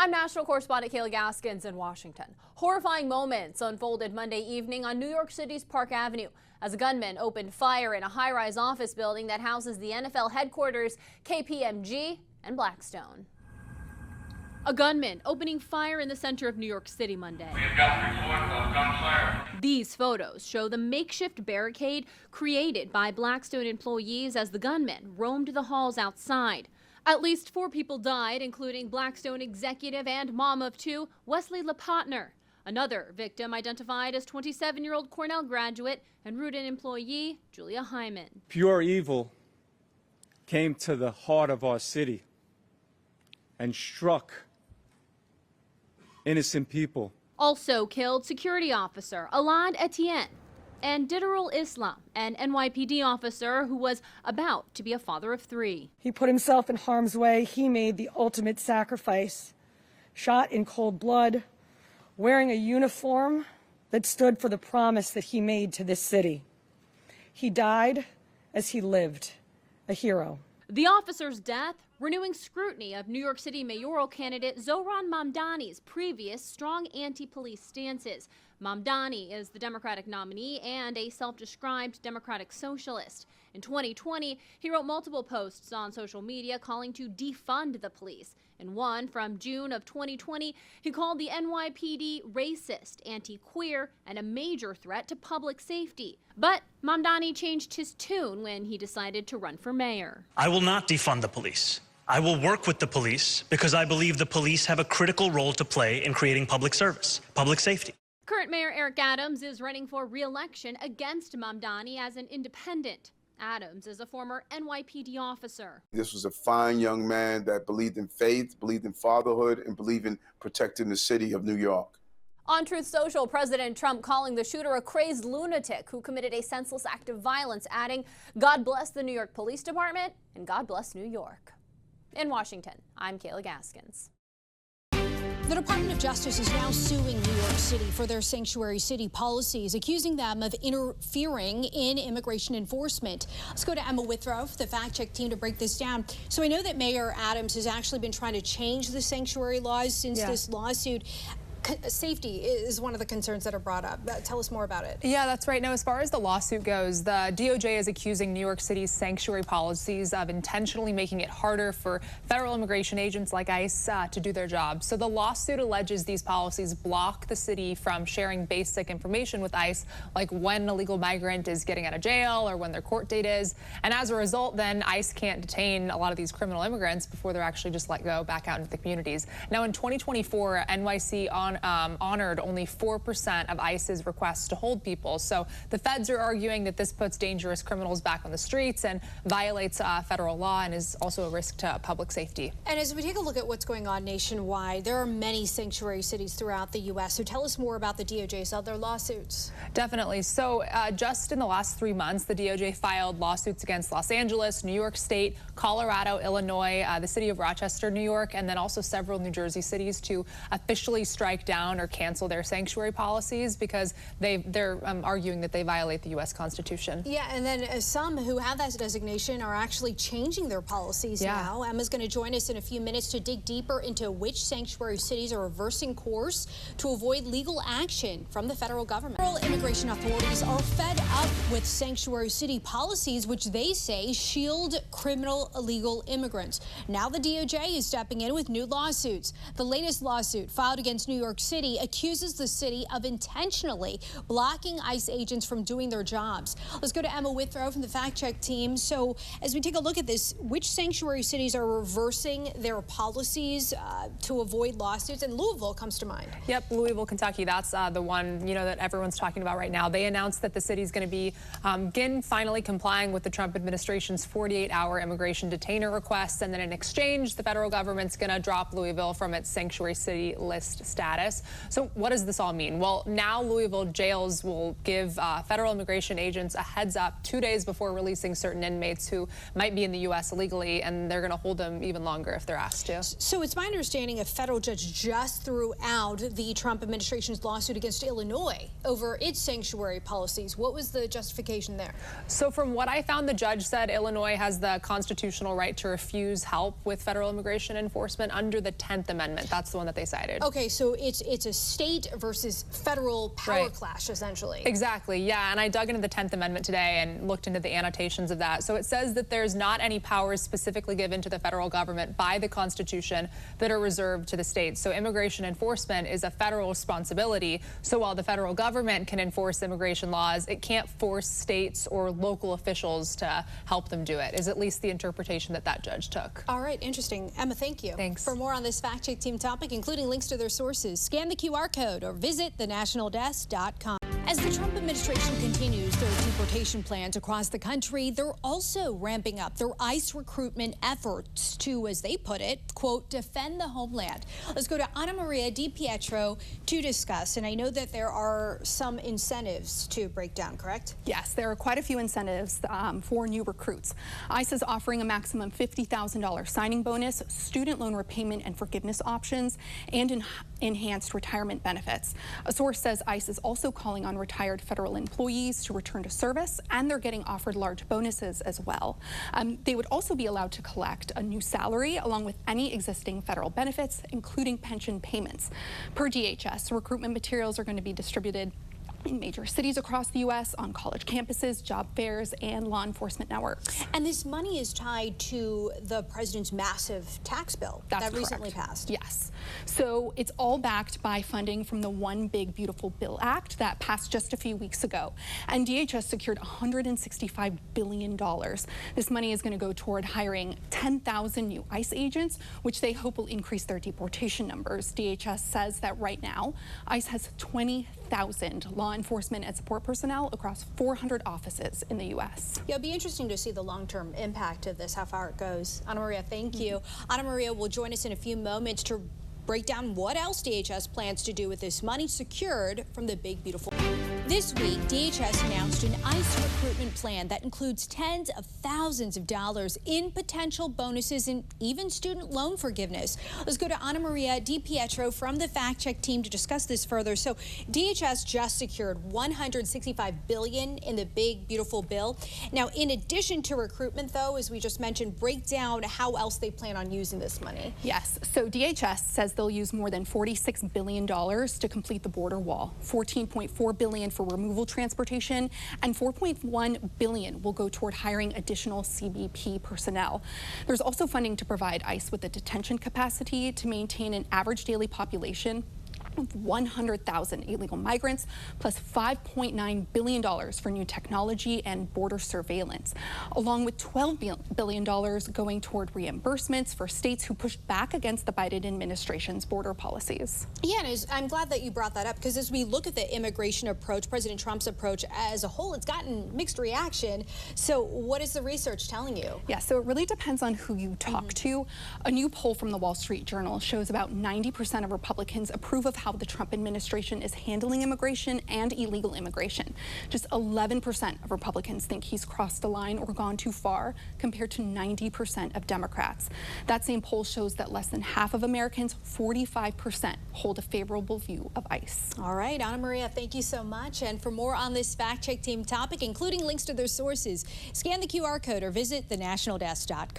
I'm national correspondent Kayla Gaskins in Washington. Horrifying moments unfolded Monday evening on New York City's Park Avenue as a gunman opened fire in a high-rise office building that houses the NFL headquarters, KPMG, and Blackstone. A gunman opening fire in the center of New York City Monday. We have got a report of gunfire. These photos show the makeshift barricade created by Blackstone employees as the gunman roamed the halls outside. At least 4 people died, including Blackstone executive and mom of 2, Wesley Lepotner. Another victim identified as 27-year-old Cornell graduate and Rudin employee Julia Hyman. Pure evil came to the heart of our city and struck innocent people. Also killed security officer Alad Etienne and Diderul Islam, an NYPD officer who was about to be a father of 3. He put himself in harm's way. He made the ultimate sacrifice, shot in cold blood, wearing a uniform that stood for the promise that he made to this city. He died as he lived, a hero. The officer's death renewing scrutiny of New York City mayoral candidate Zohran Mamdani's previous strong anti-police stances. Mamdani is the Democratic nominee and a self-described Democratic socialist. In 2020, he wrote multiple posts on social media calling to defund the police. In one from June of 2020, he called the NYPD racist, anti-queer, and a major threat to public safety. But Mamdani changed his tune when he decided to run for mayor. I will not defund the police. I will work with the police because I believe the police have a critical role to play in creating public service, public safety. Current Mayor Eric Adams is running for re-election against Mamdani as an independent. Adams is a former NYPD officer. This was a fine young man that believed in faith, believed in fatherhood, and believed in protecting the city of New York. On Truth Social, President Trump calling the shooter a crazed lunatic who committed a senseless act of violence, adding, "God bless the New York Police Department and God bless New York." In Washington, I'm Kayla Gaskins. The Department of Justice is now suing New York City for their sanctuary city policies, accusing them of interfering in immigration enforcement. Let's go to Emma Withrow, the fact-check team, to break this down. So I know that Mayor Adams has actually been trying to change the sanctuary laws since this lawsuit. Safety is one of the concerns that are brought up. Tell us more about it. Yeah, that's right. Now, as far as the lawsuit goes, the DOJ is accusing New York City's sanctuary policies of intentionally making it harder for federal immigration agents like ICE to do their job. So the lawsuit alleges these policies block the city from sharing basic information with ICE, like when a legal migrant is getting out of jail or when their court date is. And as a result, then ICE can't detain a lot of these criminal immigrants before they're actually just let go back out into the communities. Now, in 2024, NYC honored only 4% of ICE's requests to hold people. So the feds are arguing that this puts dangerous criminals back on the streets and violates federal law and is also a risk to public safety. And as we take a look at what's going on nationwide, there are many sanctuary cities throughout the U.S. So tell us more about the DOJ's other lawsuits. Definitely. So just in the last 3 months, the DOJ filed lawsuits against Los Angeles, New York State, Colorado, Illinois, the city of Rochester, New York, and then also several New Jersey cities to officially strike down or cancel their sanctuary policies because they're arguing that they violate the U.S. Constitution. Yeah, and then some who have that designation are actually changing their policies now. Emma's going to join us in a few minutes to dig deeper into which sanctuary cities are reversing course to avoid legal action from the federal government. Federal immigration authorities are fed up with sanctuary city policies, which they say shield criminal illegal immigrants. Now the DOJ is stepping in with new lawsuits. The latest lawsuit filed against New York City accuses the city of intentionally blocking ICE agents from doing their jobs. Let's go to Emma Withrow from the Fact Check team. So as we take a look at this, which sanctuary cities are reversing their policies to avoid lawsuits? And Louisville comes to mind. Yep, Louisville, Kentucky. That's the one, that everyone's talking about right now. They announced that the city's going to be begin finally complying with the Trump administration's 48-hour immigration detainer requests. And then in exchange, the federal government's going to drop Louisville from its sanctuary city list status. status. So what does this all mean? Well, now Louisville jails will give federal immigration agents a heads up 2 days before releasing certain inmates who might be in the U.S. illegally, and they're going to hold them even longer if they're asked to. So it's my understanding a federal judge just threw out the Trump administration's lawsuit against Illinois over its sanctuary policies. What was the justification there? So from what I found, the judge said Illinois has the constitutional right to refuse help with federal immigration enforcement under the 10th Amendment. That's the one that they cited. Okay, so it's a state versus federal power clash, essentially. Exactly, yeah, and I dug into the 10th Amendment today and looked into the annotations of that. So it says that there's not any powers specifically given to the federal government by the Constitution that are reserved to the states. So immigration enforcement is a federal responsibility. So while the federal government can enforce immigration laws, it can't force states or local officials to help them do it, is at least the interpretation that that judge took. All right, interesting. Emma, thank you. Thanks. For more on this fact check team topic, including links to their sources, scan the QR code or visit thenationaldesk.com. As the Trump administration continues their deportation plans across the country, they're also ramping up their ICE recruitment efforts to, as they put it, quote, defend the homeland. Let's go to Ana Maria DiPietro to discuss. And I know that there are some incentives to break down, correct? Yes, there are quite a few incentives for new recruits. ICE is offering a maximum $50,000 signing bonus, student loan repayment and forgiveness options, and enhanced retirement benefits. A source says ICE is also calling on retired federal employees to return to service, and they're getting offered large bonuses as well. They would also be allowed to collect a new salary along with any existing federal benefits, including pension payments. Per DHS, recruitment materials are going to be distributed in major cities across the U.S., on college campuses, job fairs, and law enforcement networks. And this money is tied to the president's massive tax bill that recently passed. Yes. So it's all backed by funding from the One Big Beautiful Bill Act that passed just a few weeks ago. And DHS secured $165 billion. This money is going to go toward hiring 10,000 new ICE agents, which they hope will increase their deportation numbers. DHS says that right now, ICE has 20,000 law enforcement and support personnel across 400 offices in the U.S. Yeah, it'll be interesting to see the long-term impact of this, how far it goes. Ana Maria, thank you. Ana Maria will join us in a few moments to break down what else DHS plans to do with this money secured from the Big Beautiful. This week, DHS announced an ICE recruitment plan that includes tens of thousands of dollars in potential bonuses and even student loan forgiveness. Let's go to Ana Maria DiPietro from the Fact Check team to discuss this further. So DHS just secured $165 billion in the Big Beautiful Bill. Now, in addition to recruitment, though, as we just mentioned, break down how else they plan on using this money. Yes. So DHS says they'll use more than $46 billion to complete the border wall, $14.4 billion for removal transportation, and $4.1 billion will go toward hiring additional CBP personnel. There's also funding to provide ICE with the detention capacity to maintain an average daily population of 100,000 illegal migrants, plus $5.9 billion for new technology and border surveillance, along with $12 billion going toward reimbursements for states who pushed back against the Biden administration's border policies. Yeah, and I'm glad that you brought that up, because as we look at the immigration approach, President Trump's approach as a whole, it's gotten mixed reaction. So what is the research telling you? Yeah, so it really depends on who you talk to. A new poll from the Wall Street Journal shows about 90% of Republicans approve of how the Trump administration is handling immigration and illegal immigration. Just 11% of Republicans think he's crossed the line or gone too far, compared to 90% of Democrats. That same poll shows that less than half of Americans, 45%, hold a favorable view of ICE. All right, Ana Maria, thank you so much. And for more on this Fact Check team topic, including links to their sources, scan the QR code or visit thenationaldesk.com.